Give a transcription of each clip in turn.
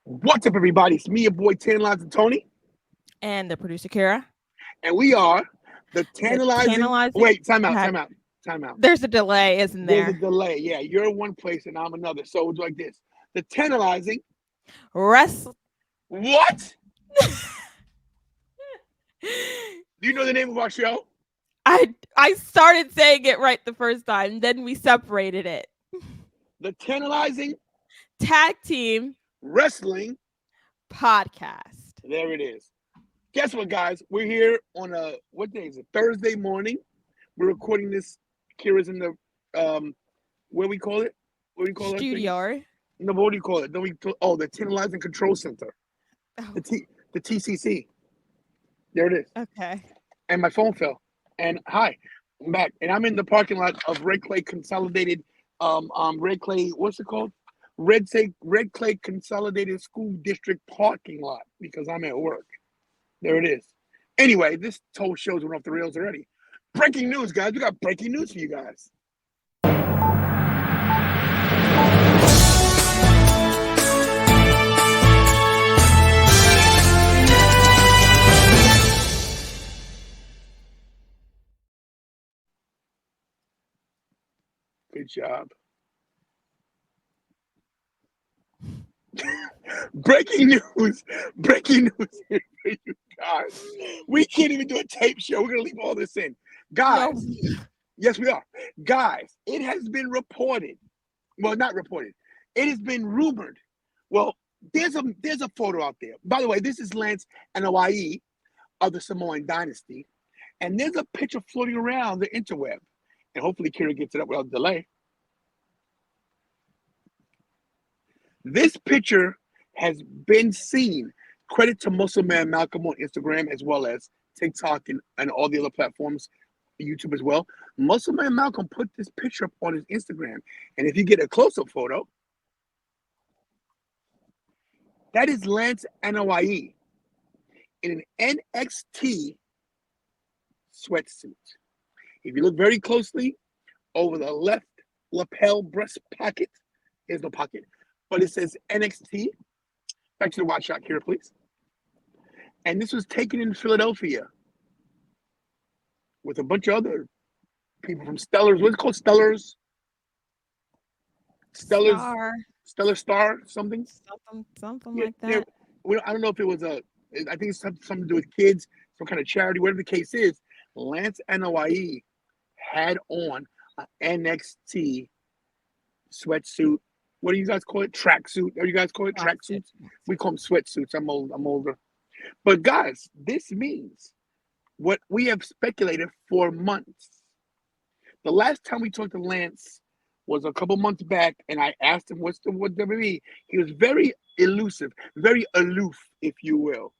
What's up, everybody? It's me, your boy, TantalizingTony. And the producer, Kara. And we are the The Tantalizing. Tantalizing. Wait, time out. There's a delay, isn't There's a there? delay. Yeah, you're one place and I'm another. So it's like this. The Tantalizing. Wrestle. What? Do you know the name of our show? I started saying it right the first time, then we separated it. The Tantalizing Tag Team Wrestling Podcast. There it is. Guess what, guys? We're here on what day is it? Thursday morning. We're recording this. Kira's in the where we call it? What do you call it? Studio. No, but what do you call it? The Tantalizing Control Center. Oh. The TCC. There it is. Okay. And my phone fell. And hi, I'm back. And I'm in the parking lot of Red Clay Consolidated Red Clay, what's it called? Red Clay Consolidated School District parking lot because I'm at work. There it is. Anyway, this whole show's went off the rails already. Breaking news, guys. We got breaking news for you guys. Good job. Breaking news here for you guys. We can't even do a tape show. We're going to leave all this in. Guys, no. Yes, we are. Guys, it has been reported. Well, not reported. It has been rumored. Well, there's a photo out there. By the way, this is Lance Anoa'i of the Samoan Dynasty. And there's a picture floating around the interweb. And hopefully Kira gets it up without delay. This picture has been seen. Credit to Muscle Man Malcolm on Instagram as well as TikTok and all the other platforms, YouTube as well. Muscle Man Malcolm put this picture up on his Instagram. And if you get a close-up photo, that is Lance Anoa'i in an NXT sweatsuit. If you look very closely, over the left lapel breast pocket is the pocket, but it says NXT. Back to the watch shot here, please. And this was taken in Philadelphia with a bunch of other people from Stellars. What's it called? Stellar Star, something like that. I don't know if it was I think it's something to do with kids, some kind of charity, whatever the case is. Lance Anoa'i had on an NXT sweatsuit. What do you guys call it? Tracksuit. Or you guys call it tracksuits? We call them sweatsuits. I'm older. But guys, this means what we have speculated for months. The last time we talked to Lance was a couple months back, and I asked him what WWE. He was very elusive, very aloof, if you will.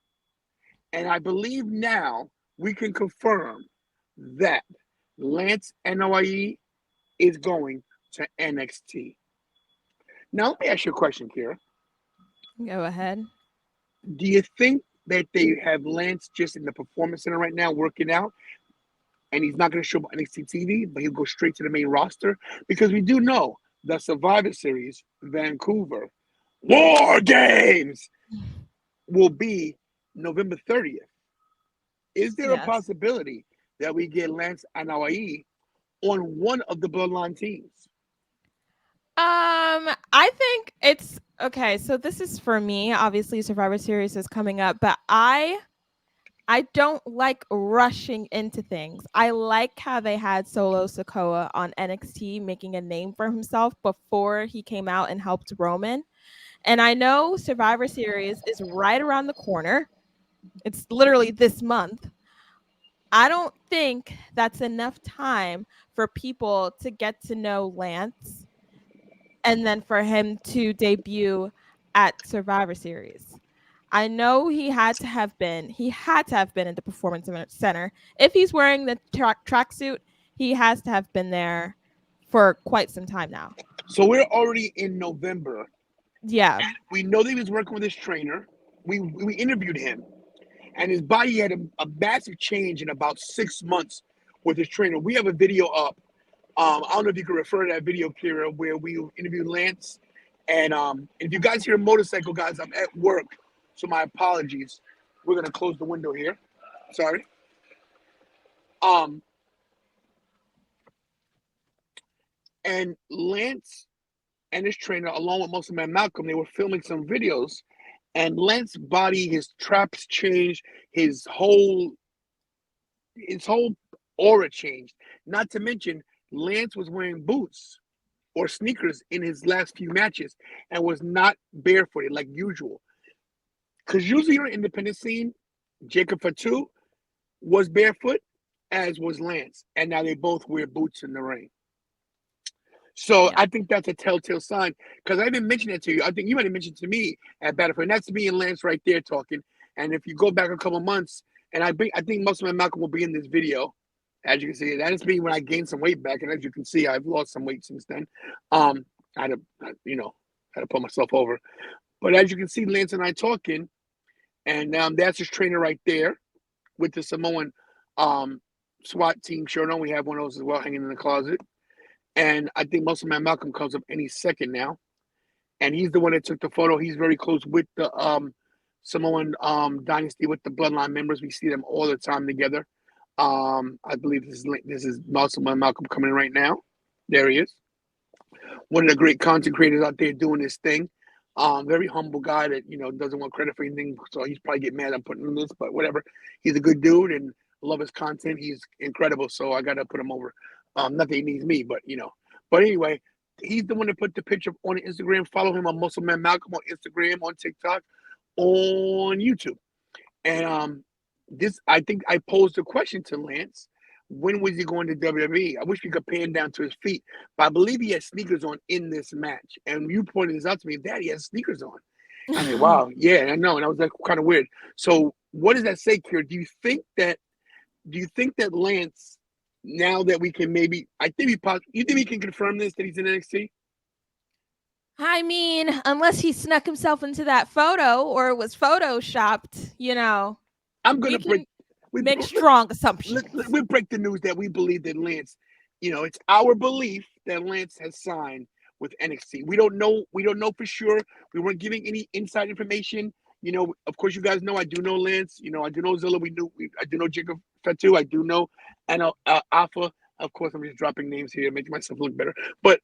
And I believe now we can confirm that Lance Anoa'i is going to NXT. Now, let me ask you a question, Kira. Go ahead. Do you think that they have Lance just in the Performance Center right now working out, and he's not going to show up on NXT TV, but he'll go straight to the main roster? Because we do know the Survivor Series, Vancouver, War Games will be November 30th. Is there a possibility that we get Lance Anoa'i on one of the Bloodline teams? I think it's okay. So this is for me. Obviously, Survivor Series is coming up, but I don't like rushing into things. I like how they had Solo Sikoa on NXT making a name for himself before he came out and helped Roman. And I know Survivor Series is right around the corner. It's literally this month. I don't think that's enough time for people to get to know Lance and then for him to debut at Survivor Series. I know he had to have been in the Performance Center. If he's wearing the tracksuit, he has to have been there for quite some time now. So we're already in November. Yeah. And we know that he was working with his trainer. We interviewed him. And his body had a massive change in about 6 months with his trainer. We have a video up. I don't know if you can refer to that video, Kira, where we interviewed Lance And if you guys hear a motorcycle, guys, I'm at work, so my apologies. We're gonna close the window here. Sorry. Um, and Lance and his trainer, along with Muscle Man Malcolm, they were filming some videos, and Lance's body, his traps changed, his whole aura changed. Not to mention, Lance was wearing boots or sneakers in his last few matches and was not barefooted like usual. Because usually on the independent scene, Jacob Fatu was barefoot, as was Lance, and now they both wear boots in the ring. So I think that's a telltale sign, because I didn't mention it to you. I think you might have mentioned it to me at Battlefield. And that's me and Lance right there talking. And if you go back a couple months, and I think Muscle Man Malcolm will be in this video. As you can see, that is me when I gained some weight back, and as you can see, I've lost some weight since then. I had to pull myself over. But as you can see, Lance and I talking, and that's his trainer right there with the Samoan SWAT team shirt on. We have one of those as well hanging in the closet. And I think Muscle Man Malcolm comes up any second now. And he's the one that took the photo. He's very close with the Samoan Dynasty, with the Bloodline members. We see them all the time together. I believe this is Muscle Man Malcolm coming in right now. There he is. One of the great content creators out there doing this thing. Very humble guy that, doesn't want credit for anything. So he's probably get mad I'm putting in this, but whatever. He's a good dude and love his content. He's incredible. So I got to put him over. Not that he needs me, but But anyway, he's the one that put the picture on Instagram. Follow him on Muscle Man Malcolm on Instagram, on TikTok, on YouTube. And I think I posed a question to Lance. When was he going to WWE? I wish we could pan down to his feet, but I believe he had sneakers on in this match. And you pointed this out to me, Dad, he has sneakers on. I mean, wow, yeah, I know, and I was like, kind of weird. So, what does that say, Kira? Do you think that Lance, now that we can maybe, you think we can confirm this, that he's in NXT? I mean, unless he snuck himself into that photo or it was photoshopped, I'm gonna make strong assumptions. We break the news that we believe that Lance, it's our belief that Lance has signed with NXT. We don't know for sure. We weren't giving any inside information. Of course, you guys know I do know Lance. I do know Zilla. I do know Jacob Fatu. I do know Alpha. Of course, I'm just dropping names here, making myself look better. But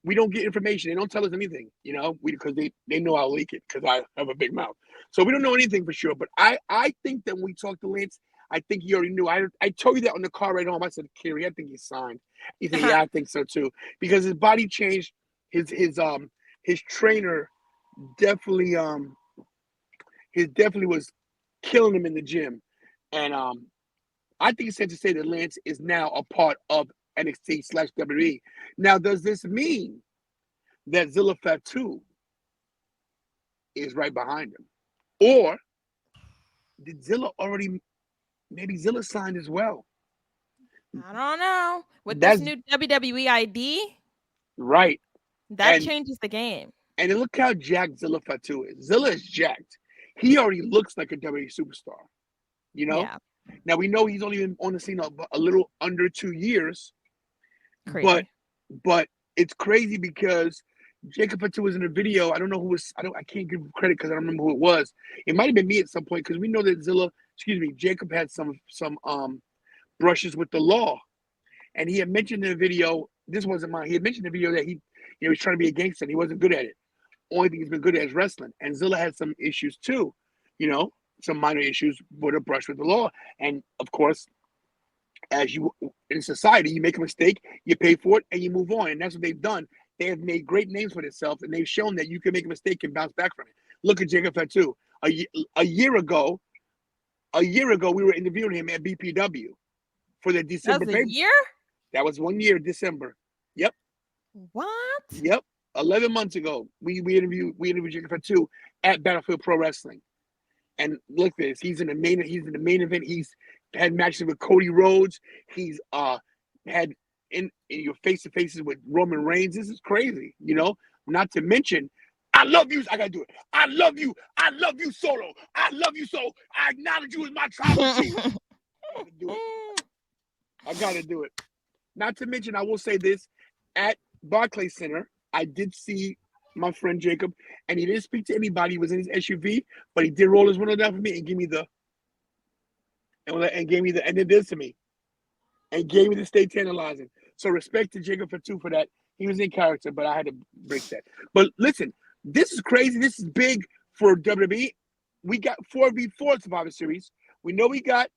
we don't get information. They don't tell us anything, because they know I'll leak it because I have a big mouth. So we don't know anything for sure. But I think that when we talked to Lance, I think he already knew. I told you that on the car right home. I said, Kerry, I think he's signed. He said, yeah, I think so too. Because his body changed. His trainer definitely was killing him in the gym. And I think it's safe to say that Lance is now a part of NXT/WWE. Now, does this mean that Zilla Fatu is right behind him? Or did Zilla maybe Zilla signed as well? I don't know. With this new WWE ID? Right. That changes the game. And look how jacked Zilla Fatu is. Zilla is jacked. He already looks like a WWE superstar. Yeah. Now, we know he's only been on the scene a little under 2 years. Crazy. But it's crazy because Jacob Fatu was in a video. I don't know who was. I can't give credit because I don't remember who it was. It might have been me at some point because we know that Jacob had some brushes with the law, and he had mentioned in the video. This wasn't mine. He had mentioned in the video that he was trying to be a gangster and he wasn't good at it. Only thing he's been good at is wrestling. And Zilla had some issues too, some minor issues with a brush with the law. And of course, as you in society, you make a mistake, you pay for it, and you move on. And that's what they've done. They have made great names for themselves, and they've shown that you can make a mistake and bounce back from it. Look at Jacob Fatu. A year ago, we were interviewing him at BPW for the December paper. That was a year? That was 1 year, December. Yep. What? Yep. 11 months ago, we interviewed Jacob Fatu at Battlefield Pro Wrestling. And look at this. He's in the main event. He's had matches with Cody Rhodes. He's had in your face-to-faces with Roman Reigns. This is crazy, Not to mention, I love you. I gotta do it. I love you. I love you, Solo. I love you so. I acknowledge you as my tribal chief. I gotta do it. Not to mention, I will say this: at Barclays Center, I did see my friend Jacob, and he didn't speak to anybody. He was in his SUV, but he did roll his window down for me and give me the and did this to me and gave me the stay tantalizing. So respect to Jacob Fatu for that. He was in character, but I had to break that. But listen, this is crazy. This is big for WWE. We got 4v4 Survivor Series. We know we got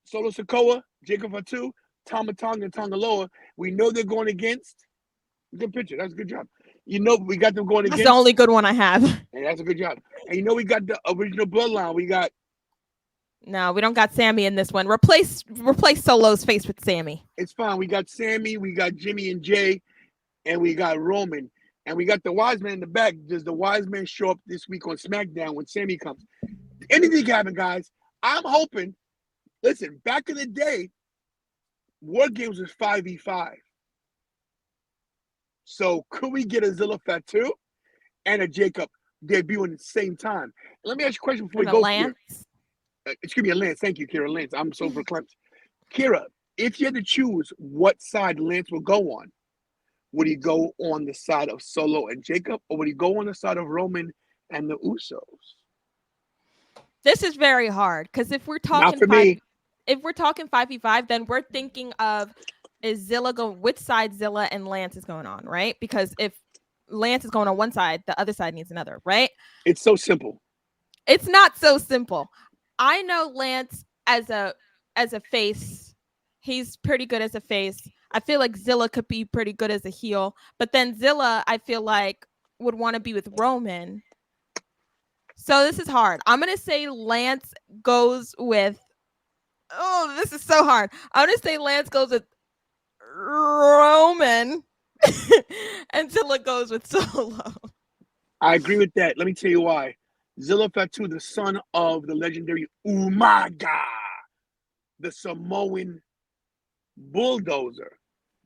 Solo Sikoa, Jacob Fatu, Tama Tonga, and Tongaloa. We know they're going against. Good picture. That's a good job. You know, we got them going against. That's the only good one I have. And that's a good job. And you know, we got the original Bloodline. We got. No, we don't got Sammy in this one. Replace Solo's face with Sammy. It's fine. We got Sammy. We got Jimmy and Jay, and we got Roman, and we got the Wise Man in the back. Does the Wise Man show up this week on SmackDown when Sammy comes? Anything can happen, guys. I'm hoping. Listen, back in the day, War Games was 5v5. So could we get a Zilla Fatu and a Jacob debuting at the same time? Let me ask you a question before we go. Lance. Excuse me, Lance. Thank you, Kira. Lance. I'm so verklempt. Kira, if you had to choose what side Lance will go on, would he go on the side of Solo and Jacob, or would he go on the side of Roman and the Usos? This is very hard because if we're talking 5v5, then we're thinking of is Zilla going which side Zilla and Lance is going on, right? Because if Lance is going on one side, the other side needs another, right? It's so simple. It's not so simple. I know Lance as a face. He's pretty good as a face. I feel like Zilla could be pretty good as a heel, but then Zilla, I feel like, would want to be with Roman. So this is hard. I'm going to say Lance goes with, oh, this is so hard. I'm going to say Lance goes with Roman and Zilla goes with Solo. I agree with that. Let me tell you why. Zilla Fatu, the son of the legendary Umaga, the Samoan bulldozer.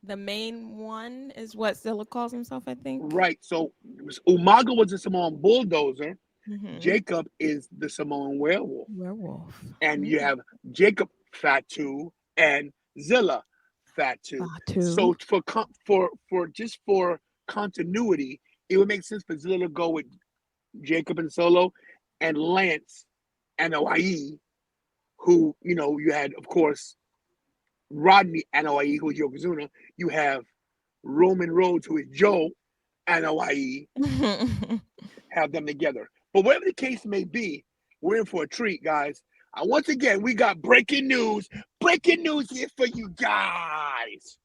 The main one is what Zilla calls himself, I think. Right. So Umaga was the Samoan bulldozer. Mm-hmm. Jacob is the Samoan werewolf. And you have Jacob Fatu and Zilla Fatu. So for continuity, it would make sense for Zilla to go with Jacob and Solo and Lance Anoa'i, who, you know, you had, of course, Rodney Anoa'i, who is Yokozuna. You have Roman Rhodes, who is Joe Anoa'i. Have them together. But whatever the case may be, we're in for a treat, guys. Once again, we got breaking news. Breaking news here for you guys.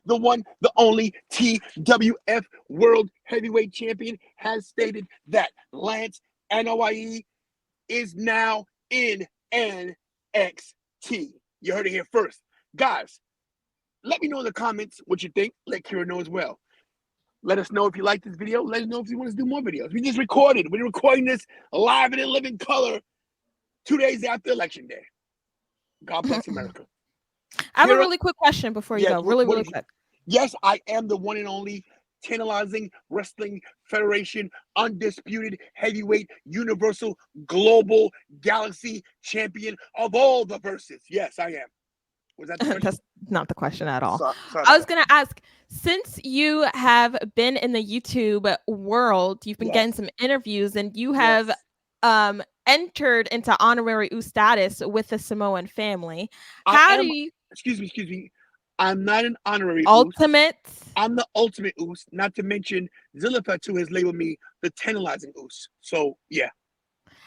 The one, the only TWF World Heavyweight Champion has stated that Lance Anoa'i is now in NXT. You heard it here first. Guys, let me know in the comments what you think. Let Kira know as well. Let us know if you like this video. Let us know if you want us to do more videos. We just recorded. We're recording this live and in living color 2 days after Election Day. God bless America. I have a really quick question before you go. Really quick. Yes, I am the one and only Tantalizing Wrestling Federation undisputed heavyweight universal global galaxy champion of all the verses. Yes, I am. Was that the question? That's not the question at all. Sorry I was going to ask, since you have been in the YouTube world, you've been getting some interviews, and you have entered into honorary U status with the Samoan family. Excuse me. I'm not an honorary ultimate. I'm the ultimate Oos. Not to mention, Zilla Fatu has labeled me the Tantalizing Oos. So yeah.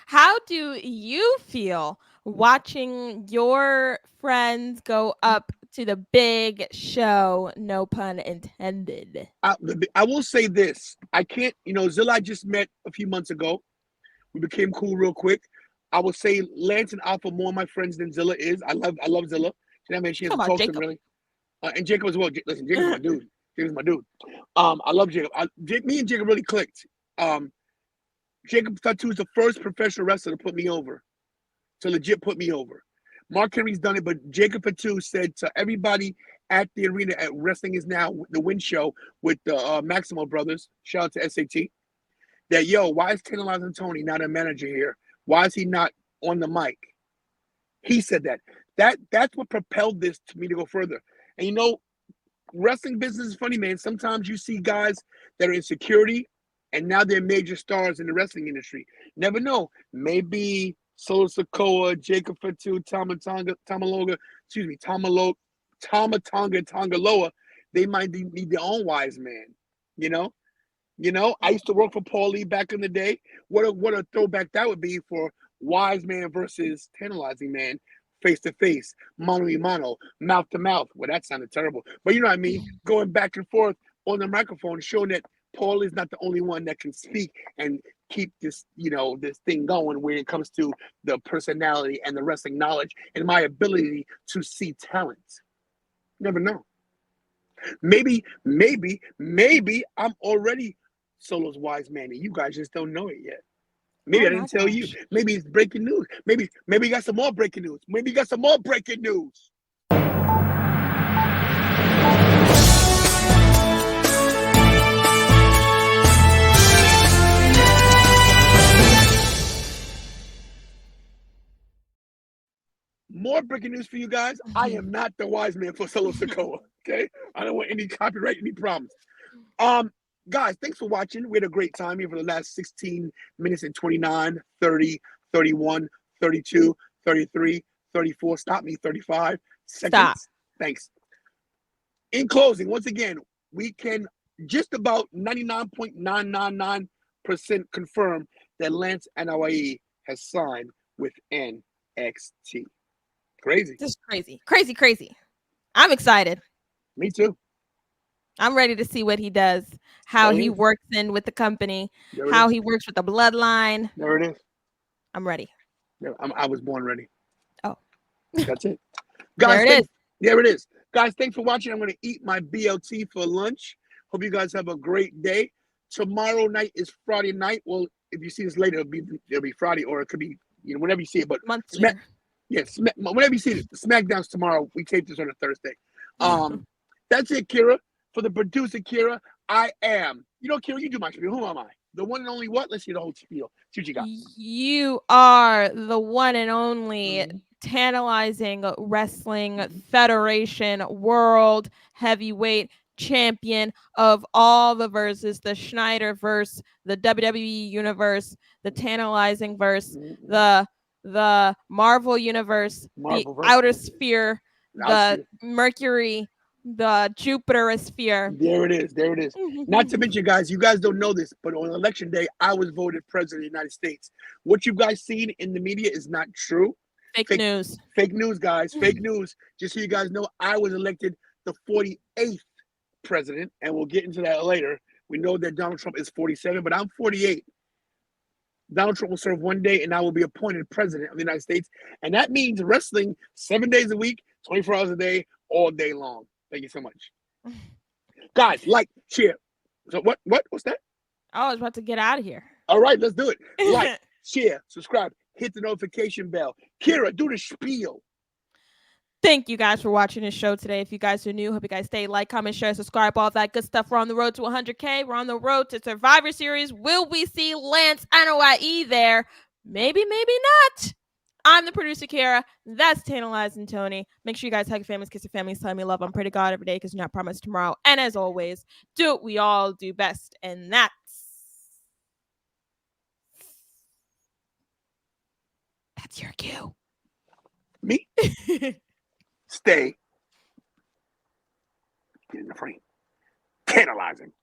How do you feel watching your friends go up to the big show? No pun intended. I will say this. I can't. Zilla I just met a few months ago. We became cool real quick. I would say Lance and Alpha more my friends than Zilla is. I love Zilla. She has a talk to really. And Jacob as well. Listen, Jacob's my dude. Jacob's my dude. I love Jacob. Me and Jacob really clicked. Jacob Fatu is the first professional wrestler to put me over. To legit put me over. Mark Henry's done it, but Jacob Fatu said to everybody at the arena at Wrestling Is Now, the Win Show with the Maximo brothers. Shout out to SAT. that, yo, why is Tantalizing Tony not a manager here? Why is he not on the mic? He said that. That's what propelled this to me to go further. And you know, wrestling business is funny, man. Sometimes you see guys that are in security and now they're major stars in the wrestling industry. Never know. Maybe Solo Sikoa, Jacob Fatu, Tomatonga, Tongaloa, they might need their own wise man. You know, I used to work for Paulie back in the day. What a throwback that would be for wise man versus tantalizing man, face to face, mano a mano, mouth to mouth. Well, that sounded terrible, but you know what I mean. Going back and forth on the microphone, showing that Paul is not the only one that can speak and keep this, this thing going when it comes to the personality and the wrestling knowledge and my ability to see talent. Never know. Maybe I'm already Solo's wise man and you guys just don't know it yet. Maybe I didn't tell you. Maybe it's breaking news. Maybe you got some more breaking news. Maybe you got some more breaking news. More breaking news for you guys. I am not the wise man for Solo Sikoa. Okay, I don't want any copyright, any problems. Guys, thanks for watching. We had a great time here for the last 16 minutes and 29, 30, 31, 32, 33, 34. Stop me, 35 seconds. Stop. Thanks. In closing, once again, we can just about 99.999% confirm that Lance Anoa'i has signed with NXT. Crazy. Just crazy. I'm excited. Me too. I'm ready to see what he does, how he works in with the company, how he works with the bloodline. There it is. I'm ready. I was born ready. Oh. That's it. Guys, there it is. There it is. Guys, thanks for watching. I'm going to eat my BLT for lunch. Hope you guys have a great day. Tomorrow night is Friday night. Well, if you see this later, it'll be Friday, or it could be, whenever you see it. But whenever you see it, SmackDown's tomorrow. We tape this on a Thursday. That's it, Kira. For the producer, Kira, I am. Kira, you do my spiel. Who am I? The one and only what? Let's see the whole spiel. See what you got. You are the one and only Tantalizing Wrestling Federation World Heavyweight Champion of all the verses, the Schneiderverse, the WWE Universe, the Tantalizing Verse, the Marvel Universe, the Outer Sphere, the Mercury, the Jupiter sphere. There it is. Not to mention, guys, you guys don't know this, but on election day, I was voted president of the United States. What you guys seen in the media is not true. Fake news. Fake news, guys. Fake news. Just so you guys know, I was elected the 48th president, and we'll get into that later. We know that Donald Trump is 47, but I'm 48. Donald Trump will serve one day, and I will be appointed president of the United States. And that means wrestling 7 days a week, 24 hours a day, all day long. Thank you so much. Guys, like, share. So what's that? I was about to get out of here. All right, let's do it. Like, share, subscribe, hit the notification bell. Kira, do the spiel. Thank you guys for watching this show today. If you guys are new, hope you guys stay, like, comment, share, subscribe, all that good stuff. We're on the road to 100K. We're on the road to Survivor Series. Will we see Lance Anoa'i there? Maybe, maybe not. I'm the producer, Kara. That's Tantalizing Tony. Make sure you guys hug your families, kiss your families, tell me love. I'm pretty God every day because you're not promised tomorrow. And as always, do what we all do best. And that's your cue. Me? Stay. Get in the frame. Tantalizing.